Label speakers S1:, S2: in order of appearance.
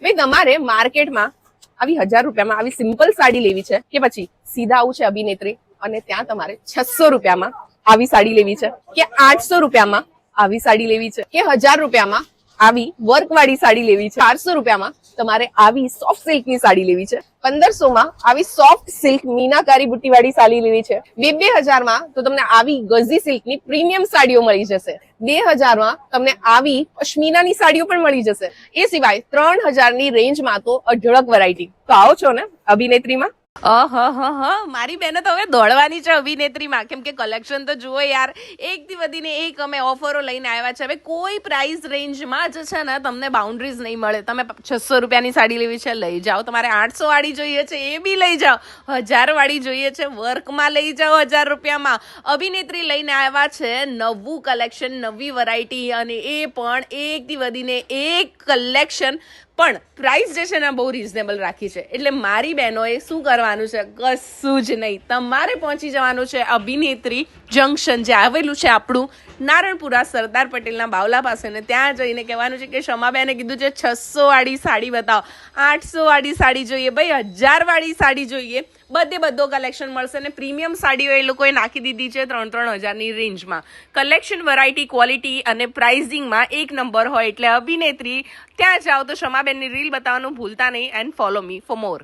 S1: ભાઈ તમારે માર્કેટમાં આવી 1000 રૂપિયામાં આવી સિમ્પલ સાડી લેવી છે કે પછી સીધા આવું છે અભિનેત્રી અને ત્યાં તમારે 600 રૂપિયામાં આવી સાડી લેવી છે કે 800 રૂપિયામાં આવી સાડી લેવી છે કે 1000 રૂપિયામાં આવી વર્ક વાળી સાડી લેવી છે, 400 રૂપિયામાં તમારે આવી સોફ્ટ સિલ્ક ની સાડી લેવી છે, 1500 માં આવી સોફ્ટ સિલ્ક મીનાકારી બુટ્ટી વાળી સાડી લેવી છે, 2000 માં તો તમને આવી ગઝી સિલ્ક ની પ્રીમિયમ સાડીઓ મળી જશે, 2000 માં તમને આવી પશ્મિનાની સાડીઓ પણ મળી જશે. એ સિવાય 3000 ની રેન્જમાં તો અઢળક વેરાયટી. તો આવો છો ને અભિનેત્રીમાં.
S2: મારી બહેનો તો હવે દોડવાની છે અભિનેત્રીમાં, કેમ કે કલેક્શન તો જુઓ યાર, એકથી વધીને એક અમે ઓફરો લઈને આવ્યા છે. હવે કોઈ પ્રાઇસ રેન્જમાં જ છે ને તમને બાઉન્ડ્રીઝ નહીં મળે. તમે 600 રૂપિયાની સાડી લેવી છે લઈ જાઓ, તમારે 800 વાળી જોઈએ છે એ બી લઈ જાઓ, 1000 વાળી જોઈએ છે વર્કમાં લઈ જાઓ 1000 રૂપિયામાં. અભિનેત્રી લઈને આવ્યા છે નવું કલેક્શન, નવી વેરાયટી, અને એ પણ એકથી વધીને એક કલેક્શન, પણ પ્રાઇસ જે છે ને બહુ રિઝનેબલ રાખી છે. એટલે મારી બહેનોએ શું કરવાનું છે, કશું જ નહીં, તમારે પહોંચી જવાનું છે અભિનેત્રી જંકશન, જે આવેલું છે આપણું નારણપુરા સરદાર પટેલના બાવલા પાસે, ને ત્યાં જઈને કહેવાનું છે કે શમાબેને કીધું છે 600 વાળી સાડી બતાવો, 800 વાળી સાડી જોઈએ, ભાઈ 1000 વાળી સાડી જોઈએ, બધો કલેક્શન મળશે. ને પ્રીમિયમ સાડીઓ એ લોકોએ નાખી દીધી છે 3-3 હજારની રેન્જમાં. કલેક્શન, વેરાયટી, ક્વોલિટી અને પ્રાઇઝિંગમાં એક નંબર હોય એટલે અભિનેત્રી ત્યાં જાઓ. તો શમાબેનની રીલ બતાવવાનું ભૂલતા નહીં, and follow me for more.